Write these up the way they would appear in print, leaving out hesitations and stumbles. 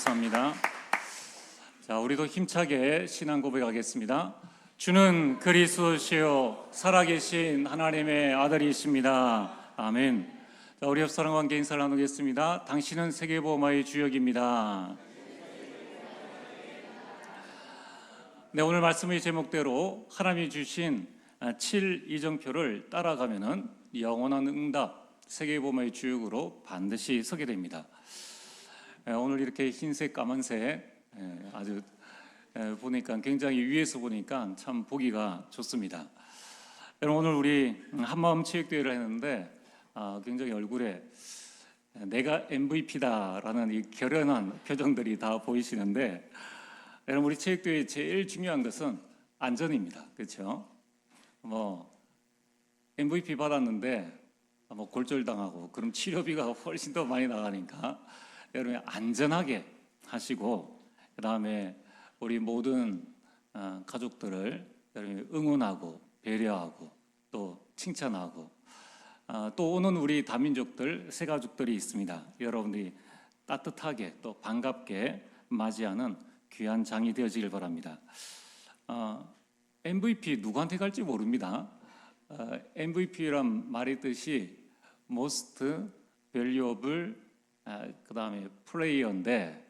감사합니다. 자, 우리도 힘차게 신앙 고백하겠습니다. 주는 그리스도시요 살아계신 하나님의 아들이십니다. 아멘. 자, 우리 옆 사람과 함께 인사를 나누겠습니다. 당신은 세계보험의 주역입니다. 네, 오늘 말씀의 제목대로 하나님이 주신 7이정표를 따라가면은 영원한 응답, 세계보험의 주역으로 반드시 서게 됩니다. 오늘 이렇게 흰색, 까만색 아주 보니까 굉장히 위에서 보니까 참 보기가 좋습니다. 여러분, 오늘 우리 한마음 체육대회를 했는데 굉장히 얼굴에 내가 MVP다라는 이 결연한 표정들이 다 보이시는데, 여러분, 우리 체육대회 제일 중요한 것은 안전입니다. 그렇죠? MVP 받았는데 골절당하고 그럼 치료비가 훨씬 더 많이 나가니까 여러분 안전하게 하시고, 그 다음에 우리 모든 가족들을 여러분이 응원하고 배려하고 또 칭찬하고, 또 오는 우리 다민족들, 새가족들이 있습니다. 여러분들이 따뜻하게 또 반갑게 맞이하는 귀한 장이 되어지길 바랍니다. MVP 누구한테 갈지 모릅니다. MVP란 말의 뜻이 Most Valuable 그 다음에 플레이어인데,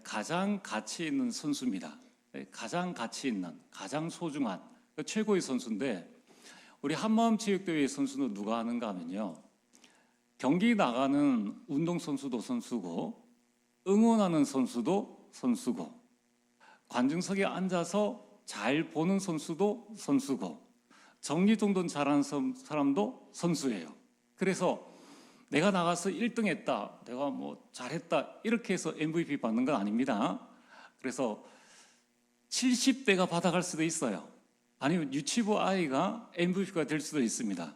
가장 가치 있는 선수입니다. 가장 가치 있는, 가장 소중한 최고의 선수인데, 우리 한마음 체육대회 선수는 누가 하는가 하면요, 경기 나가는 운동선수도 선수고, 응원하는 선수도 선수고, 관중석에 앉아서 잘 보는 선수도 선수고, 정리정돈 잘하는 사람도 선수예요. 그래서 내가 나가서 1등 했다, 내가 잘했다, 이렇게 해서 MVP 받는 건 아닙니다. 그래서 70대가 받아갈 수도 있어요. 아니면 유치부 아이가 MVP가 될 수도 있습니다.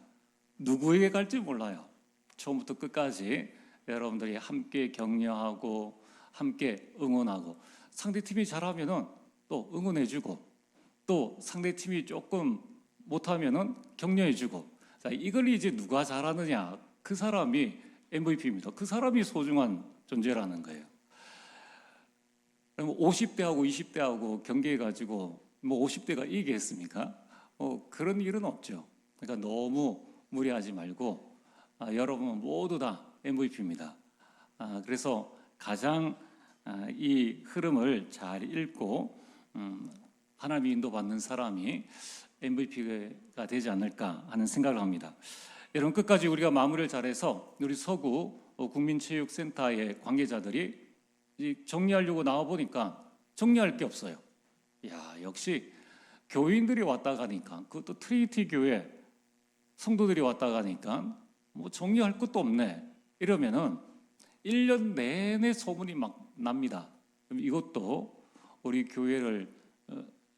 누구에게 갈지 몰라요. 처음부터 끝까지 여러분들이 함께 격려하고 함께 응원하고, 상대팀이 잘하면은 또 응원해주고, 또 상대팀이 조금 못하면은 격려해주고, 자, 이걸 이제 누가 잘하느냐, 그 사람이 MVP입니다. 그 사람이 소중한 존재라는 거예요. 50대하고 20대하고 경기해가지고 50대가 이기겠습니까? 그런 일은 없죠. 그러니까 너무 무리하지 말고 여러분 모두 다 MVP입니다. 그래서 가장 이 흐름을 잘 읽고 하나님이 인도받는 사람이 MVP가 되지 않을까 하는 생각을 합니다. 여러분, 끝까지 우리가 마무리를 잘해서 우리 서구 국민체육센터의 관계자들이 정리하려고 나와보니까 정리할 게 없어요. 역시 교인들이 왔다 가니까, 그것도 트리니티 교회 성도들이 왔다 가니까 정리할 것도 없네, 이러면은 1년 내내 소문이 막 납니다. 그럼 이것도 우리 교회를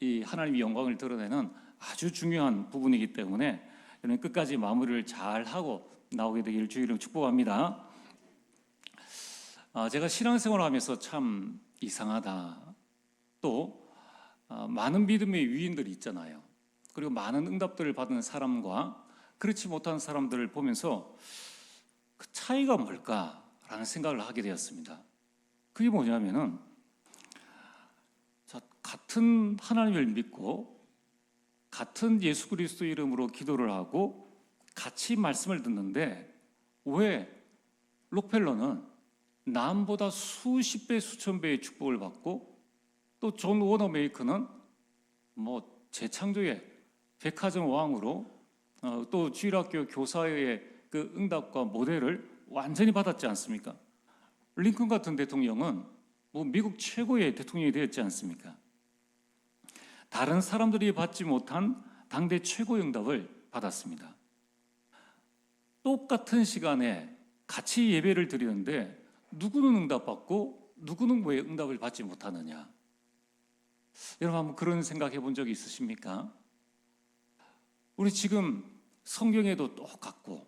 이 하나님의 영광을 드러내는 아주 중요한 부분이기 때문에 끝까지 마무리를 잘 하고 나오게 되기를 주의로 축복합니다. 제가 신앙생활을 하면서 참 이상하다, 또 많은 믿음의 위인들이 있잖아요. 그리고 많은 응답들을 받은 사람과 그렇지 못한 사람들을 보면서 그 차이가 뭘까라는 생각을 하게 되었습니다. 그게 뭐냐면은, 같은 하나님을 믿고 같은 예수 그리스도 이름으로 기도를 하고 같이 말씀을 듣는데, 왜 록펠러는 남보다 수십 배, 수천 배의 축복을 받고, 또 존 워너메이커는 재창조의 백화점 왕으로 또 주일학교 교사의 그 응답과 모델을 완전히 받았지 않습니까? 링컨 같은 대통령은 미국 최고의 대통령이 되었지 않습니까? 다른 사람들이 받지 못한 당대 최고의 응답을 받았습니다. 똑같은 시간에 같이 예배를 드리는데 누구는 응답받고 누구는 왜 응답을 받지 못하느냐? 여러분, 한번 그런 생각해 본 적이 있으십니까? 우리 지금 성경에도 똑같고,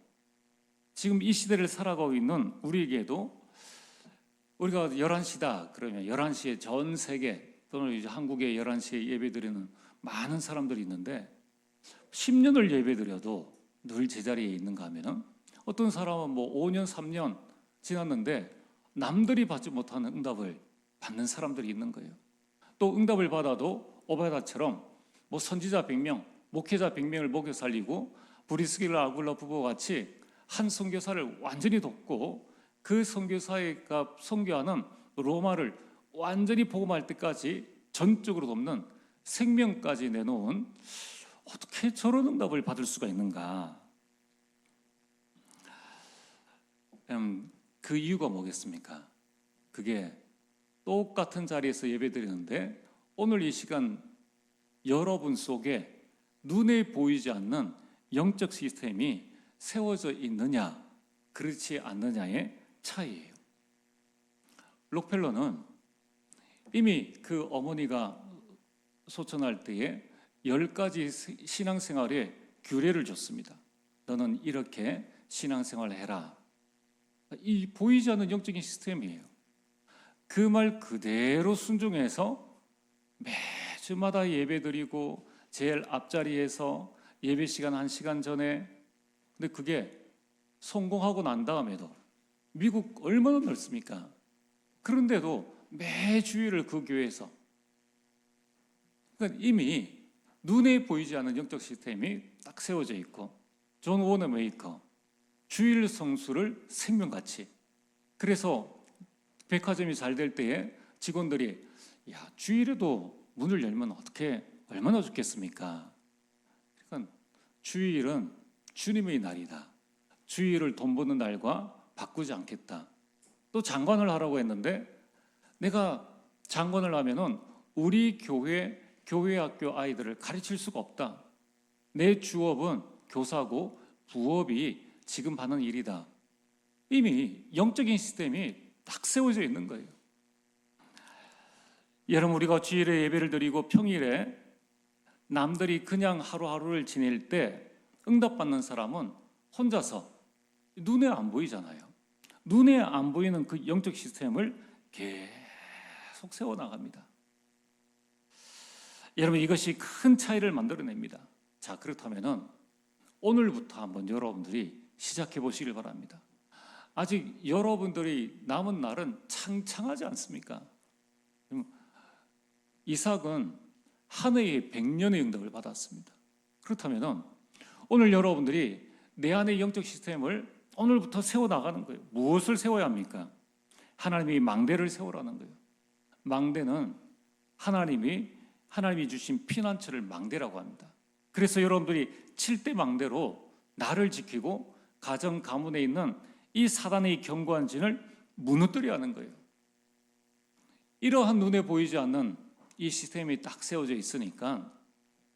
지금 이 시대를 살아가고 있는 우리에게도, 우리가 11시다 그러면 11시에 전 세계 또는 이제 한국의 11시에 예배드리는 많은 사람들이 있는데, 10년을 예배드려도 늘 제자리에 있는가 하면은, 어떤 사람은 5년, 3년 지났는데 남들이 받지 못하는 응답을 받는 사람들이 있는 거예요. 또 응답을 받아도 오바다처럼 뭐 선지자 100명, 목회자 100명을 먹여 살리고 브리스길라 아굴라 부부와 같이 한 선교사를 완전히 돕고 그 선교사가 선교하는 로마를 완전히 복음할 때까지 전적으로 돕는 생명까지 내놓은, 어떻게 저런 응답을 받을 수가 있는가? 그 이유가 뭐겠습니까? 그게 똑같은 자리에서 예배드리는데 오늘 이 시간 여러분 속에 눈에 보이지 않는 영적 시스템이 세워져 있느냐, 그렇지 않느냐의 차이예요. 록펠러는 이미 그 어머니가 소천할 때에 10가지 신앙생활의 규례를 줬습니다. 너는 이렇게 신앙생활을 해라. 이 보이지 않는 영적인 시스템이에요. 그 말 그대로 순종해서 매주마다 예배드리고 제일 앞자리에서 예배 시간 1시간 전에, 근데 그게 성공하고 난 다음에도 미국 얼마나 넓습니까? 그런데도 매 주일을 그 교회에서, 그러니까 이미 눈에 보이지 않는 영적 시스템이 딱 세워져 있고, 존 워너메이커 주일 성수를 생명같이, 그래서 백화점이 잘 될 때에 직원들이 야, 주일에도 문을 열면 어떻게 얼마나 좋겠습니까? 그러니까 주일은 주님의 날이다. 주일을 돈 버는 날과 바꾸지 않겠다. 또 장관을 하라고 했는데 내가 장관을 하면은 우리 교회 학교 아이들을 가르칠 수가 없다. 내 주업은 교사고 부업이 지금 받는 일이다. 이미 영적인 시스템이 딱 세워져 있는 거예요. 여러분, 우리가 주일에 예배를 드리고 평일에 남들이 그냥 하루하루를 지낼 때 응답받는 사람은 혼자서 눈에 안 보이잖아요. 눈에 안 보이는 그 영적 시스템을 계속 세워나갑니다. 여러분, 이것이 큰 차이를 만들어냅니다. 자, 그렇다면 오늘부터 한번 여러분들이 시작해 보시길 바랍니다. 아직 여러분들이 남은 날은 창창하지 않습니까? 이삭은 한 해에 100년의 응답을 받았습니다. 그렇다면 오늘 여러분들이 내 안의 영적 시스템을 오늘부터 세워나가는 거예요. 무엇을 세워야 합니까? 하나님이 망대를 세우라는 거예요. 망대는 하나님이 주신 피난처를 망대라고 합니다. 그래서 여러분들이 7대 망대로 나를 지키고 가정 가문에 있는 이 사단의 견고한 진을 무너뜨려야 하는 거예요. 이러한 눈에 보이지 않는 이 시스템이 딱 세워져 있으니까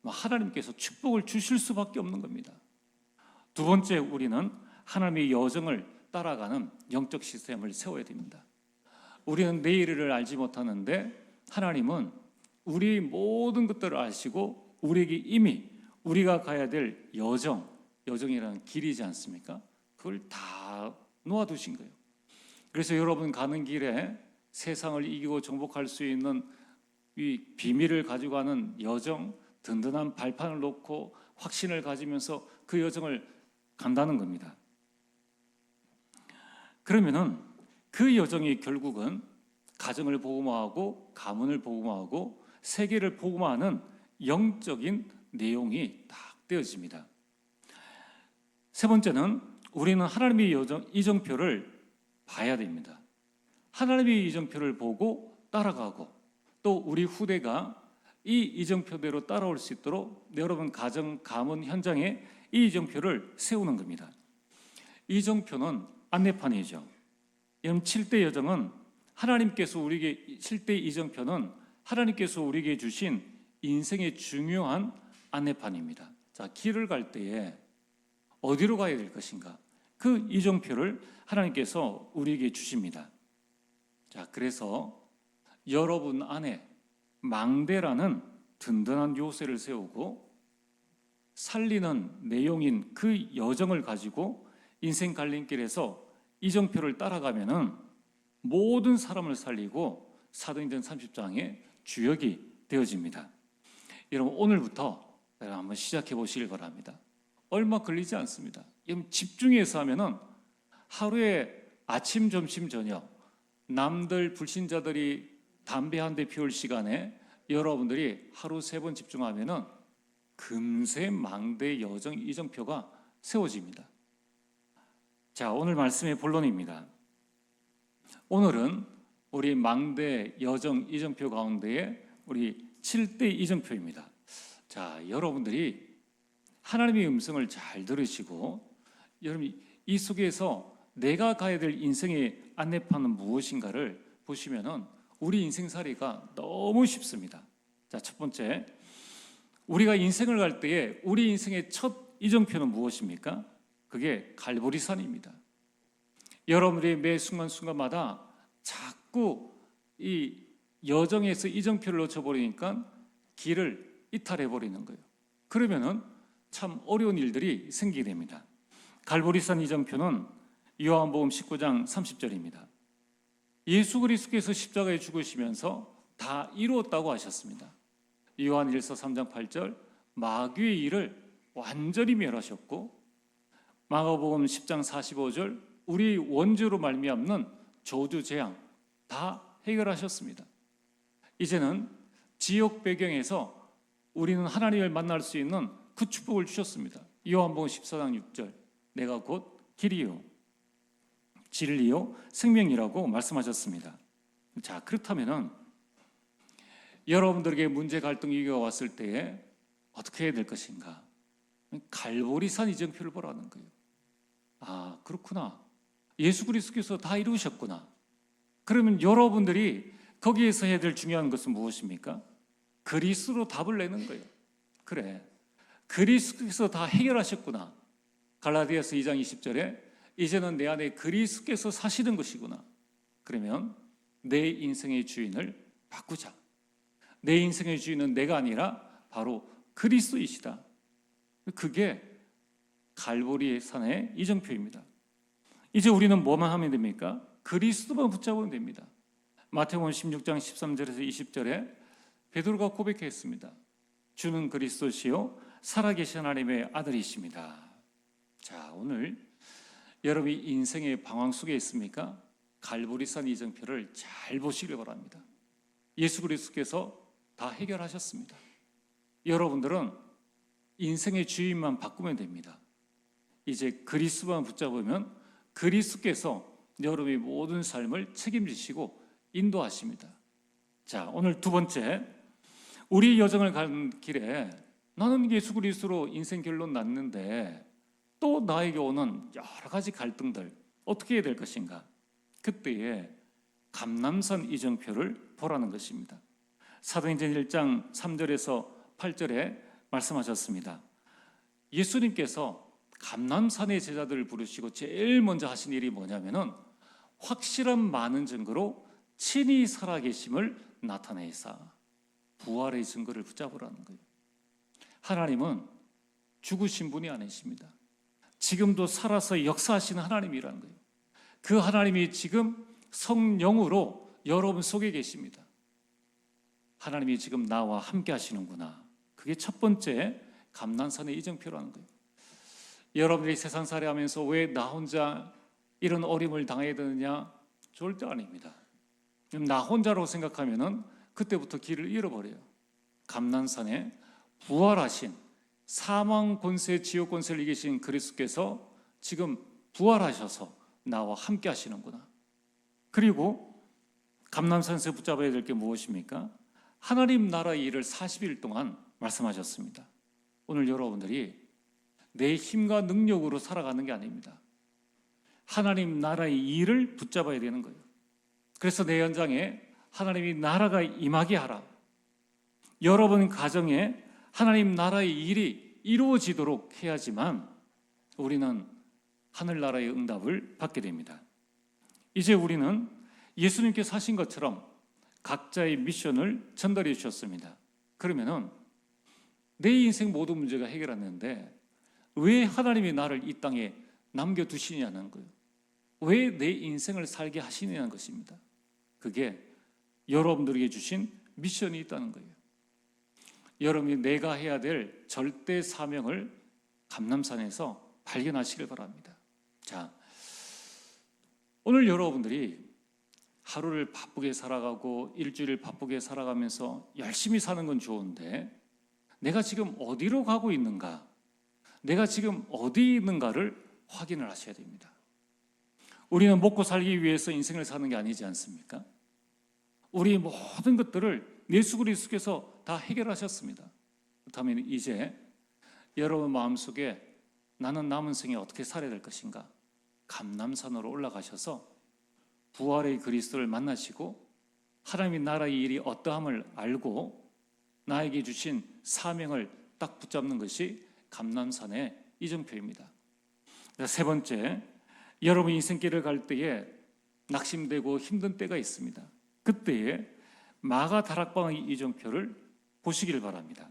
하나님께서 축복을 주실 수밖에 없는 겁니다. 두 번째, 우리는 하나님의 여정을 따라가는 영적 시스템을 세워야 됩니다. 우리는 내일을 알지 못하는데 하나님은 우리의 모든 것들을 아시고 우리에게 이미 우리가 가야 될 여정이라는 길이지 않습니까? 그걸 다 놓아두신 거예요. 그래서 여러분 가는 길에 세상을 이기고 정복할 수 있는 이 비밀을 가지고 가는 여정, 든든한 발판을 놓고 확신을 가지면서 그 여정을 간다는 겁니다. 그러면은 그 여정이 결국은 가정을 복음화하고 가문을 복음화하고 세계를 복음화하는 영적인 내용이 딱 되어집니다. 세 번째는 우리는 하나님의 이정표를 봐야 됩니다. 하나님의 이정표를 보고 따라가고 또 우리 후대가 이 이정표대로 따라올 수 있도록 여러분 가정, 가문 현장에 이 이정표를 세우는 겁니다. 이정표는 안내판이죠. 여러분 7대 여정은 하나님께서 우리에게 7대 이정표는 하나님께서 우리에게 주신 인생의 중요한 안내판입니다. 자, 길을 갈 때에 어디로 가야 될 것인가? 그 이정표를 하나님께서 우리에게 주십니다. 자, 그래서 여러분 안에 망대라는 든든한 요새를 세우고 살리는 내용인 그 여정을 가지고 인생 갈림길에서 이정표를 따라가면은 모든 사람을 살리고 사도행전 30장의 주역이 되어집니다. 여러분 오늘부터 한번 시작해 보시길 바랍니다. 얼마 걸리지 않습니다. 여러분 집중해서 하면은 하루에 아침, 점심, 저녁 남들 불신자들이 담배 한 대 피울 시간에 여러분들이 하루 3번 집중하면은 금세 망대 여정 이정표가 세워집니다. 자, 오늘 말씀의 본론입니다. 오늘은 우리 망대 여정 이정표 가운데에 우리 7대 이정표입니다. 자, 여러분들이 하나님의 음성을 잘 들으시고 여러분 이 속에서 내가 가야 될 인생의 안내판은 무엇인가를 보시면은 우리 인생살이가 너무 쉽습니다. 자, 첫 번째, 우리가 인생을 갈 때에 우리 인생의 첫 이정표는 무엇입니까? 그게 갈보리산입니다. 여러분들이 매 순간순간마다 자꾸 이 여정에서 이정표를 놓쳐버리니까 길을 이탈해버리는 거예요. 그러면은 참 어려운 일들이 생기게 됩니다. 갈보리산 이정표는 요한복음 19장 30절입니다. 예수 그리스도께서 십자가에 죽으시면서 다 이루었다고 하셨습니다. 요한일서 3장 8절, 마귀의 일을 완전히 멸하셨고, 마가복음 10장 45절, 우리 원죄로 말미암는 저주 재앙 다 해결하셨습니다. 이제는 지역 배경에서 우리는 하나님을 만날 수 있는 그 축복을 주셨습니다. 요한복음 14장 6절, 내가 곧 길이요 진리요 생명이라고 말씀하셨습니다. 자, 그렇다면은 여러분들에게 문제, 갈등, 위기가 왔을 때에 어떻게 해야 될 것인가? 갈보리산 이정표를 보라는 거예요. 아, 그렇구나. 예수 그리스도께서 다 이루셨구나. 그러면 여러분들이 거기에서 해야 될 중요한 것은 무엇입니까? 그리스도로 답을 내는 거예요. 그래, 그리스도께서 다 해결하셨구나. 갈라디아서 2장 20절에 이제는 내 안에 그리스도께서 사시는 것이구나. 그러면 내 인생의 주인을 바꾸자. 내 인생의 주인은 내가 아니라 바로 그리스도이시다. 그게 갈보리 산의 이정표입니다. 이제 우리는 뭐만 하면 됩니까? 그리스도만 붙잡으면 됩니다. 마태복음 16장 13절에서 20절에 베드로가 고백했습니다. 주는 그리스도시요 살아계신 하나님의 아들이십니다. 자, 오늘 여러분이 인생의 방황 속에 있습니까? 갈보리산 이정표를 잘 보시길 바랍니다. 예수 그리스도께서 다 해결하셨습니다. 여러분들은 인생의 주인만 바꾸면 됩니다. 이제 그리스도만 붙잡으면 그리스도께서 여러분의 모든 삶을 책임지시고 인도하십니다. 자, 오늘 두 번째, 우리 여정을 가는 길에 나는 예수 그리스도로 인생 결론 났는데 또 나에게 오는 여러 가지 갈등들 어떻게 해야 될 것인가? 그때에 감람산 이정표를 보라는 것입니다. 사도행전 1장 3절에서 8절에 말씀하셨습니다. 예수님께서 감람산의 제자들을 부르시고 제일 먼저 하신 일이 뭐냐면은 확실한 많은 증거로 친히 살아계심을 나타내사 부활의 증거를 붙잡으라는 거예요. 하나님은 죽으신 분이 아니십니다. 지금도 살아서 역사하시는 하나님이라는 거예요. 그 하나님이 지금 성령으로 여러분 속에 계십니다. 하나님이 지금 나와 함께 하시는구나. 그게 첫 번째 감람산의 이정표라는 거예요. 여러분들이 세상살이 하면서 왜 나 혼자 이런 어려움을 당해야 되느냐? 절대 아닙니다. 나 혼자로 생각하면은 그때부터 길을 잃어버려요. 감람산에 부활하신 사망 권세, 지옥 권세를 이기신 그리스도께서 지금 부활하셔서 나와 함께 하시는구나. 그리고 감람산에서 붙잡아야 될 게 무엇입니까? 하나님 나라의 일을 40일 동안 말씀하셨습니다. 오늘 여러분들이 내 힘과 능력으로 살아가는 게 아닙니다. 하나님 나라의 일을 붙잡아야 되는 거예요. 그래서 내 현장에 하나님이 나라가 임하게 하라. 여러분 가정에 하나님 나라의 일이 이루어지도록 해야지만 우리는 하늘나라의 응답을 받게 됩니다. 이제 우리는 예수님께서 하신 것처럼 각자의 미션을 전달해 주셨습니다. 그러면은 내 인생 모든 문제가 해결했는데 왜 하나님이 나를 이 땅에 남겨두시냐는 거예요. 왜 내 인생을 살게 하시냐는 것입니다. 그게 여러분들에게 주신 미션이 있다는 거예요. 여러분이 내가 해야 될 절대 사명을 감람산에서 발견하시길 바랍니다. 자, 오늘 여러분들이 하루를 바쁘게 살아가고 일주일을 바쁘게 살아가면서 열심히 사는 건 좋은데 내가 지금 어디로 가고 있는가? 내가 지금 어디 있는가를 확인을 하셔야 됩니다. 우리는 먹고 살기 위해서 인생을 사는 게 아니지 않습니까? 우리 모든 것들을 예수 그리스도께서 다 해결하셨습니다. 그렇다면 이제 여러분 마음속에 나는 남은 생에 어떻게 살아야 될 것인가? 감람산으로 올라가셔서 부활의 그리스도를 만나시고 하나님의 나라의 일이 어떠함을 알고 나에게 주신 사명을 딱 붙잡는 것이 감람산의 이정표입니다. 세 번째, 여러분 인생길을 갈 때에 낙심되고 힘든 때가 있습니다. 그때에 마가 다락방의 이정표를 보시길 바랍니다.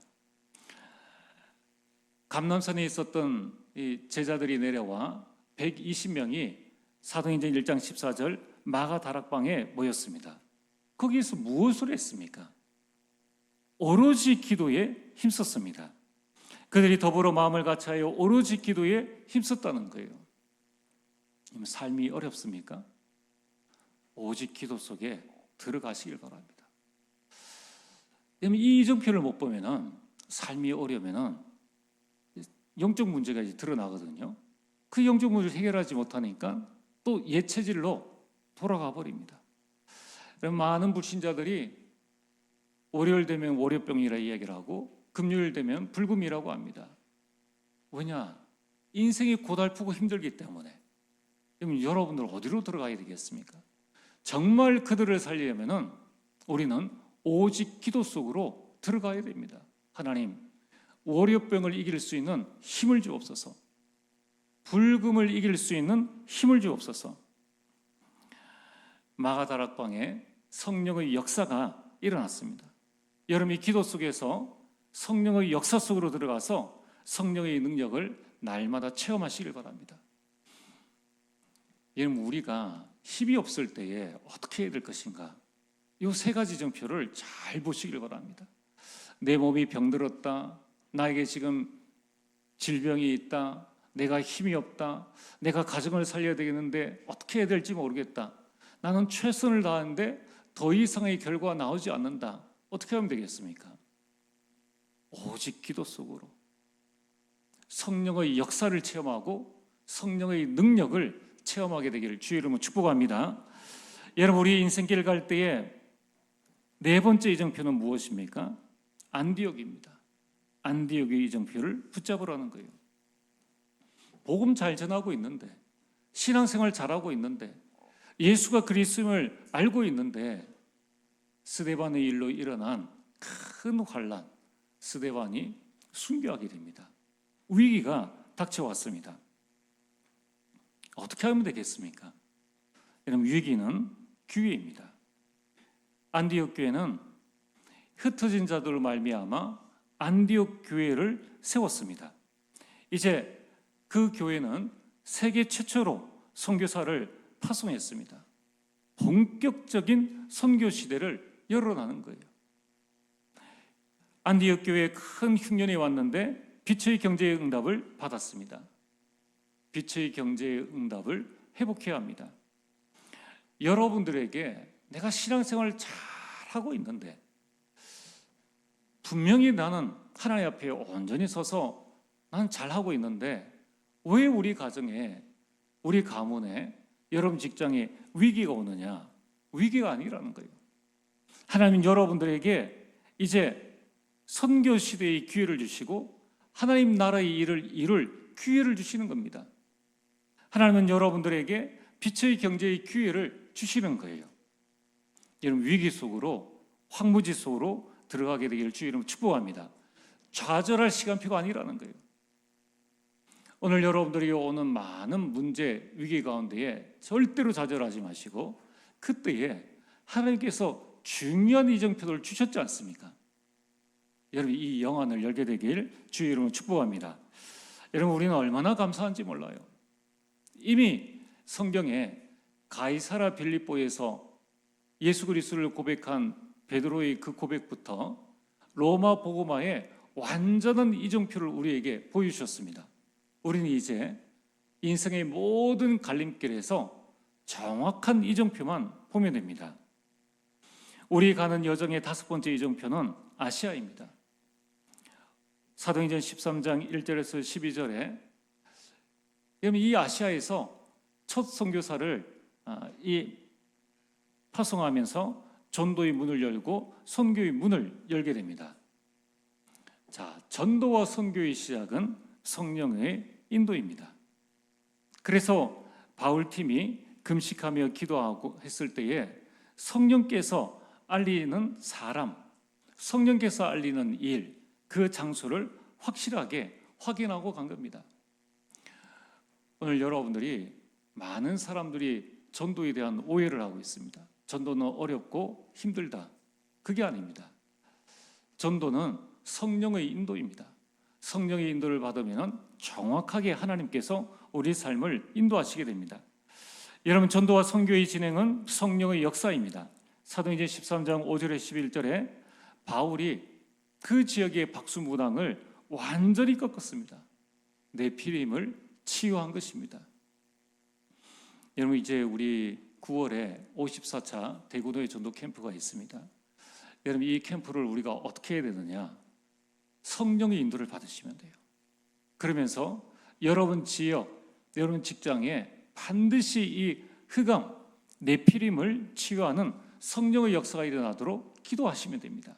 감람산에 있었던 이 제자들이 내려와 120명이 사도행전 1장 14절 마가 다락방에 모였습니다. 거기에서 무엇을 했습니까? 오로지 기도에 힘썼습니다. 그들이 더불어 마음을 같이하여 오로지 기도에 힘썼다는 거예요. 삶이 어렵습니까? 오직 기도 속에 들어가시길 바랍니다. 이 이정표를 못 보면은 삶이 어려우면은 영적 문제가 이제 드러나거든요. 그 영적 문제를 해결하지 못하니까 또 옛 체질로 돌아가 버립니다. 많은 불신자들이 월요일 되면 월요병이라 이야기를 하고 금요일 되면 불금이라고 합니다. 왜냐? 인생이 고달프고 힘들기 때문에. 그럼 여러분들 어디로 들어가야 되겠습니까? 정말 그들을 살리려면 우리는 오직 기도 속으로 들어가야 됩니다. 하나님, 월요병을 이길 수 있는 힘을 주옵소서. 불금을 이길 수 있는 힘을 주옵소서. 마가다락방에 성령의 역사가 일어났습니다. 여러분이 기도 속에서 성령의 역사 속으로 들어가서 성령의 능력을 날마다 체험하시길 바랍니다. 여러분, 우리가 힘이 없을 때에 어떻게 해야 될 것인가? 이 세 가지 정표를 잘 보시길 바랍니다. 내 몸이 병들었다, 나에게 지금 질병이 있다, 내가 힘이 없다, 내가 가정을 살려야 되겠는데 어떻게 해야 될지 모르겠다, 나는 최선을 다하는데 더 이상의 결과가 나오지 않는다. 어떻게 하면 되겠습니까? 오직 기도 속으로 성령의 역사를 체험하고 성령의 능력을 체험하게 되기를 주의 이름으로 축복합니다. 여러분, 우리 인생길 갈 때에 네 번째 이정표는 무엇입니까? 안디옥입니다. 안디옥의 이정표를 붙잡으라는 거예요. 복음 잘 전하고 있는데, 신앙생활 잘하고 있는데, 예수가 그리스도임을 알고 있는데 스데반의 일로 일어난 큰 환난, 스데반이 순교하게 됩니다. 위기가 닥쳐왔습니다. 어떻게 하면 되겠습니까? 여러분, 위기는 기회입니다. 안디옥 교회는 흩어진 자들로 말미암아 안디옥 교회를 세웠습니다. 이제 그 교회는 세계 최초로 선교사를 파송했습니다. 본격적인 선교 시대를 열어나는 거예요. 안디옥 교회에 큰 흉년이 왔는데 빛의 경제의 응답을 받았습니다. 빛의 경제의 응답을 회복해야 합니다. 여러분들에게 내가 신앙생활을 잘하고 있는데, 분명히 나는 하나님 앞에 온전히 서서 나는 잘하고 있는데 왜 우리 가정에, 우리 가문에, 여러분 직장에 위기가 오느냐? 위기가 아니라는 거예요. 하나님은 여러분들에게 이제 선교 시대의 기회를 주시고 하나님 나라의 일을 이룰 기회를 주시는 겁니다. 하나님은 여러분들에게 빛의 경제의 기회를 주시는 거예요. 여러분, 위기 속으로, 황무지 속으로 들어가게 되기를 주의 이름으로 축복합니다. 좌절할 시간표가 아니라는 거예요. 오늘 여러분들이 오는 많은 문제, 위기 가운데에 절대로 좌절하지 마시고 그때에 하나님께서 중요한 이정표를 주셨지 않습니까? 여러분, 이 영안을 열게 되길 주의 이름으로 축복합니다. 여러분, 우리는 얼마나 감사한지 몰라요. 이미 성경에 가이사라 빌립보에서 예수 그리스도를 고백한 베드로의 그 고백부터 로마 복음화의 완전한 이정표를 우리에게 보여주셨습니다. 우리는 이제 인생의 모든 갈림길에서 정확한 이정표만 보면 됩니다. 우리 가는 여정의 5번째 이정표는 아시아입니다. 사도행전 13장 1절에서 12절에 이 아시아에서 첫 선교사를 파송하면서 전도의 문을 열고 선교의 문을 열게 됩니다. 자, 전도와 선교의 시작은 성령의 인도입니다. 그래서 바울팀이 금식하며 기도하고 했을 때에 성령께서 알리는 사람, 성령께서 알리는 일, 그 장소를 확실하게 확인하고 간 겁니다. 오늘 여러분들이 많은 사람들이 전도에 대한 오해를 하고 있습니다. 전도는 어렵고 힘들다. 그게 아닙니다. 전도는 성령의 인도입니다. 성령의 인도를 받으면 정확하게 하나님께서 우리 삶을 인도하시게 됩니다. 여러분, 전도와 선교의 진행은 성령의 역사입니다. 사도행전 13장 5절에 11절에 바울이 그 지역의 박수무당을 완전히 꺾었습니다. 네피림을 치유한 것입니다. 여러분, 이제 우리 9월에 54차 대구도의 전도 캠프가 있습니다. 여러분, 이 캠프를 우리가 어떻게 해야 되느냐? 성령의 인도를 받으시면 돼요. 그러면서 여러분 지역, 여러분 직장에 반드시 이 흑암, 네피림을 치유하는 성령의 역사가 일어나도록 기도하시면 됩니다.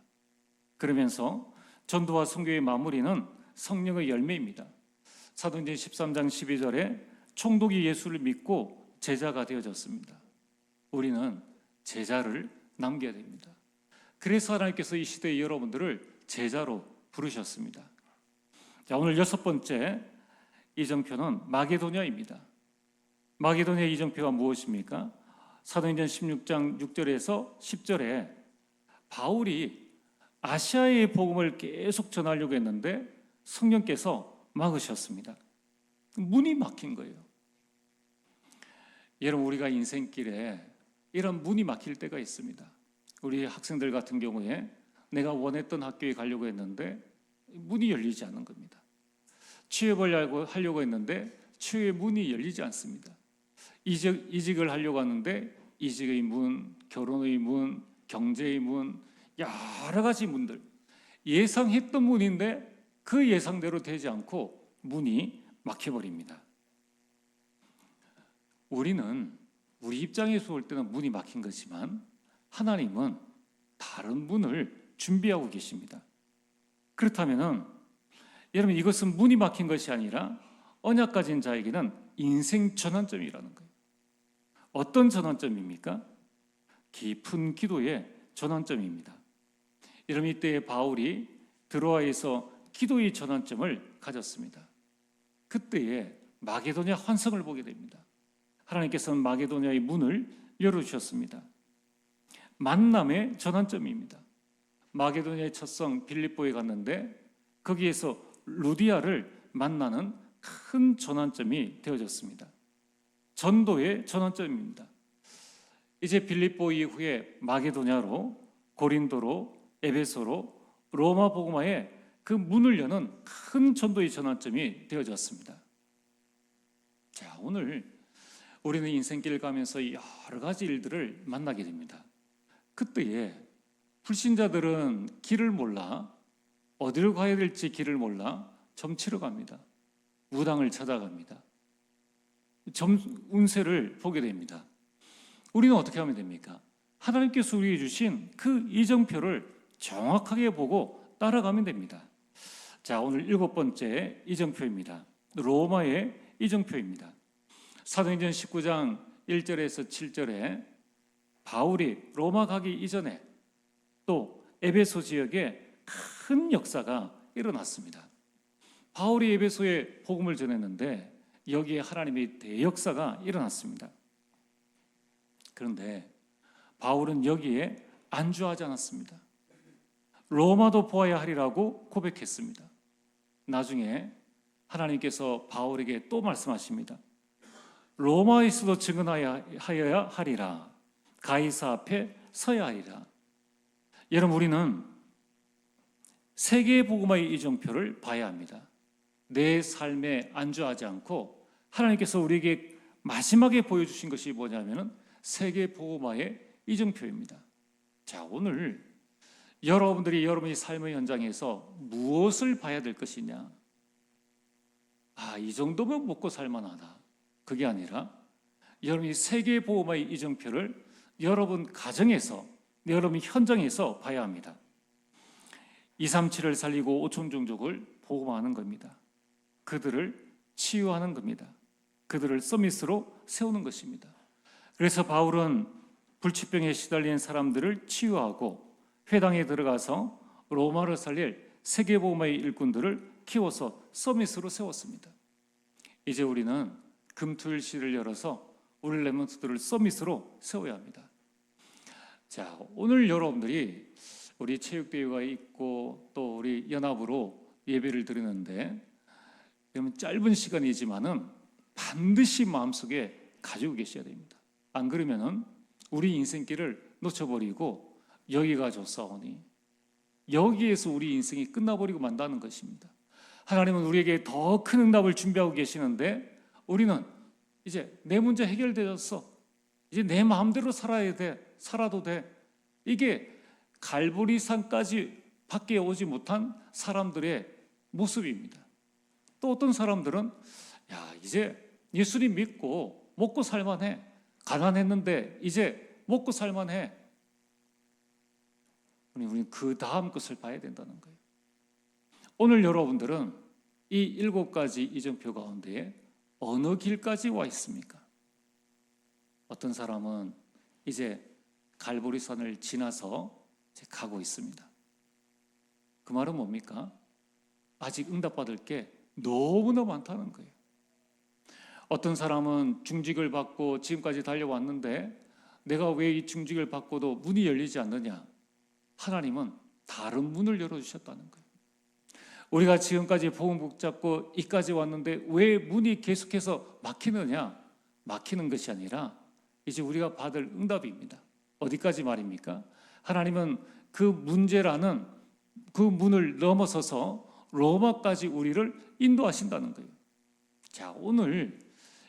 그러면서 전도와 선교의 마무리는 성령의 열매입니다. 사도행전 13장 12절에 총독이 예수를 믿고 제자가 되어졌습니다. 우리는 제자를 남겨야 됩니다. 그래서 하나님께서 이 시대의 여러분들을 제자로 부르셨습니다. 자, 오늘 6번째 이정표는 마게도냐입니다. 마게도냐 이정표가 무엇입니까? 사도행전 16장 6절에서 10절에 바울이 아시아의 복음을 계속 전하려고 했는데 성령께서 막으셨습니다. 문이 막힌 거예요. 여러분, 우리가 인생길에 이런 문이 막힐 때가 있습니다. 우리 학생들 같은 경우에 내가 원했던 학교에 가려고 했는데 문이 열리지 않는 겁니다. 취업을 하려고 했는데 취업의 문이 열리지 않습니다. 이직을 하려고 하는데 이직의 문, 결혼의 문, 경제의 문, 여러 가지 문들, 예상했던 문인데 그 예상대로 되지 않고 문이 막혀버립니다. 우리는 우리 입장에서 볼 때는 문이 막힌 거지만 하나님은 다른 문을 준비하고 계십니다. 그렇다면 여러분, 이것은 문이 막힌 것이 아니라 언약 가진 자에게는 인생 전환점이라는 거예요. 어떤 전환점입니까? 깊은 기도의 전환점입니다. 여러분, 이때 바울이 드로아에서 기도의 전환점을 가졌습니다. 그때에 마게도냐 환성을 보게 됩니다. 하나님께서는 마게도냐의 문을 열어주셨습니다. 만남의 전환점입니다. 마게도냐의 첫성 빌립보에 갔는데 거기에서 루디아를 만나는 큰 전환점이 되어졌습니다. 전도의 전환점입니다. 이제 빌립보 이후에 마게도냐로, 고린도로, 에베소로, 로마 복음화에 그 문을 여는 큰 전도의 전환점이 되어졌습니다. 자, 오늘 우리는 인생길 가면서 여러 가지 일들을 만나게 됩니다. 그때에 불신자들은 길을 몰라, 어디로 가야 될지 길을 몰라 점치러 갑니다. 무당을 찾아갑니다. 운세를 보게 됩니다. 우리는 어떻게 하면 됩니까? 하나님께서 우리에게 주신 그 이정표를 정확하게 보고 따라가면 됩니다. 자, 오늘 7번째 이정표입니다. 로마의 이정표입니다. 사도행전 19장 1절에서 7절에 바울이 로마 가기 이전에 또 에베소 지역에 큰 역사가 일어났습니다. 바울이 에베소에 복음을 전했는데 여기에 하나님의 대역사가 일어났습니다. 그런데 바울은 여기에 안주하지 않았습니다. 로마도 보아야 하리라고 고백했습니다. 나중에 하나님께서 바울에게 또 말씀하십니다. 로마에서도 증언하여야 하리라. 가이사 앞에 서야 하리라. 여러분, 우리는 세계의 복음화의 이정표를 봐야 합니다. 내 삶에 안주하지 않고 하나님께서 우리에게 마지막에 보여주신 것이 뭐냐면 세계 복음화의 이정표입니다. 자, 오늘 여러분들이 여러분의 삶의 현장에서 무엇을 봐야 될 것이냐? 이 정도면 먹고 살만하다. 그게 아니라 여러분이 세계보험의 이정표를 여러분 가정에서, 여러분 현장에서 봐야 합니다. 237을 살리고 5천 종족을 보호하는 겁니다. 그들을 치유하는 겁니다. 그들을 서밋으로 세우는 것입니다. 그래서 바울은 불치병에 시달리는 사람들을 치유하고 회당에 들어가서 로마를 살릴 세계보험의 일꾼들을 키워서 서밋으로 세웠습니다. 이제 우리는 금토일시를 열어서 우리 렘넌트들을 서밋으로 세워야 합니다. 자, 오늘 여러분들이 우리 체육대회가 있고 또 우리 연합으로 예배를 드리는데, 그러면 짧은 시간이지만은 반드시 마음속에 가지고 계셔야 됩니다. 안 그러면은 우리 인생길을 놓쳐버리고 여기가 좋사오니, 여기에서 우리 인생이 끝나버리고 만다는 것입니다. 하나님은 우리에게 더 큰 응답을 준비하고 계시는데 우리는 이제 내 문제 해결되었어, 이제 내 마음대로 살아야 돼, 살아도 돼. 이게 갈보리산까지 밖에 오지 못한 사람들의 모습입니다. 또 어떤 사람들은 이제 예수님 믿고 먹고 살만해, 가난했는데 이제 먹고 살만해. 우리는 그 다음 것을 봐야 된다는 거예요. 오늘 여러분들은 이 7가지 이정표 가운데 어느 길까지 와 있습니까? 어떤 사람은 이제 갈보리산을 지나서 이제 가고 있습니다. 그 말은 뭡니까? 아직 응답받을 게 너무나 많다는 거예요. 어떤 사람은 중직을 받고 지금까지 달려왔는데 내가 왜 이 중직을 받고도 문이 열리지 않느냐? 하나님은 다른 문을 열어주셨다는 거예요. 우리가 지금까지 복음 붙잡고 이까지 왔는데 왜 문이 계속해서 막히느냐? 막히는 것이 아니라 이제 우리가 받을 응답입니다. 어디까지 말입니까? 하나님은 그 문제라는 그 문을 넘어서서 로마까지 우리를 인도하신다는 거예요. 자, 오늘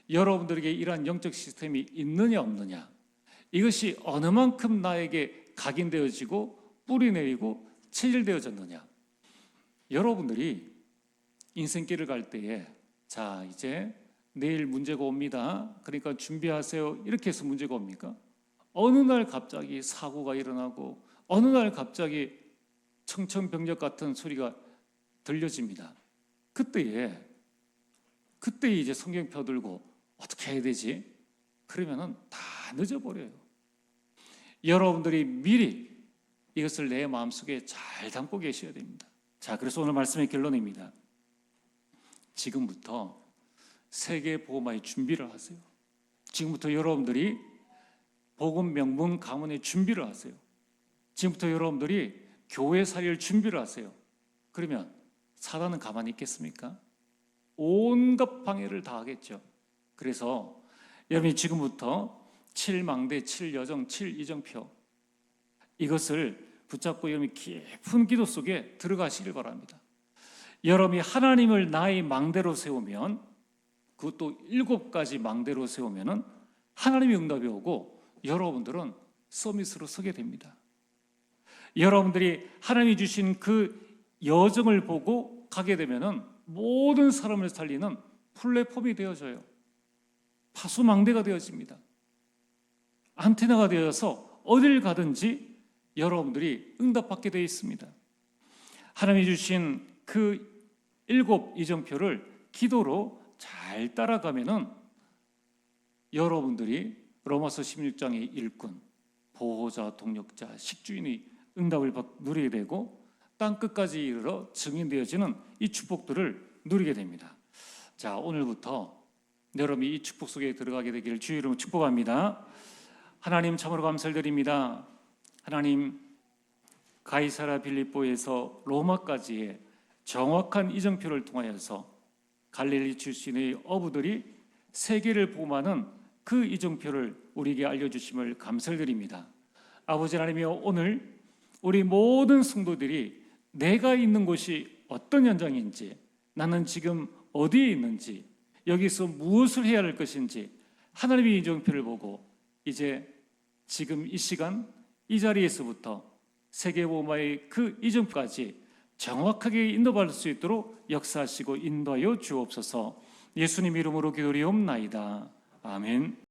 여러분들에게 이러한 영적 시스템이 있느냐 없느냐, 이것이 어느 만큼 나에게 각인되어지고 뿌리내리고 체질되어졌느냐. 여러분들이 인생길을 갈 때에 자, 이제 내일 문제가 옵니다, 그러니까 준비하세요, 이렇게 해서 문제가 옵니까? 어느 날 갑자기 사고가 일어나고 어느 날 갑자기 청천벽력 같은 소리가 들려집니다. 그때 이제 성경 펴들고 어떻게 해야 되지? 그러면은 다 늦어버려요. 여러분들이 미리 이것을 내 마음속에 잘 담고 계셔야 됩니다. 자, 그래서 오늘 말씀의 결론입니다. 지금부터 세계보험의 준비를 하세요. 지금부터 여러분들이 복음 명문 가문의 준비를 하세요. 지금부터 여러분들이 교회 살릴 준비를 하세요. 그러면 사단은 가만히 있겠습니까? 온갖 방해를 다 하겠죠. 그래서 여러분이 지금부터 7망대, 7여정, 7이정표, 이것을 붙잡고 여러분이 깊은 기도 속에 들어가시길 바랍니다. 여러분이 하나님을 나의 망대로 세우면, 그것도 7가지 망대로 세우면은 하나님의 응답이 오고 여러분들은 서밋으로 서게 됩니다. 여러분들이 하나님이 주신 그 여정을 보고 가게 되면은 모든 사람을 살리는 플랫폼이 되어져요. 파수망대가 되어집니다. 안테나가 되어서 어딜 가든지 여러분들이 응답받게 되어 있습니다. 하나님이 주신 그 7 이정표를 기도로 잘 따라가면은 여러분들이 로마서 16장의 일꾼, 보호자, 동력자, 식주인이 응답을 누리게 되고 땅 끝까지 이르러 증인되어지는 이 축복들을 누리게 됩니다. 자, 오늘부터 여러분이 이 축복 속에 들어가게 되기를 주의 이름으로 축복합니다. 하나님, 참으로 감사를 드립니다. 하나님, 가이사라 빌립보에서 로마까지의 정확한 이정표를 통하여서 갈릴리 출신의 어부들이 세계를 보호하는 그 이정표를 우리에게 알려주심을 감사를 드립니다. 아버지 하나님이여, 오늘 우리 모든 성도들이 내가 있는 곳이 어떤 현장인지, 나는 지금 어디에 있는지, 여기서 무엇을 해야 할 것인지 하나님의 이정표를 보고 이제 지금 이 시간 이 자리에서부터 세계복음화의 그 이전까지 정확하게 인도받을 수 있도록 역사하시고 인도하여 주옵소서. 예수님 이름으로 기도리옵나이다. 아멘.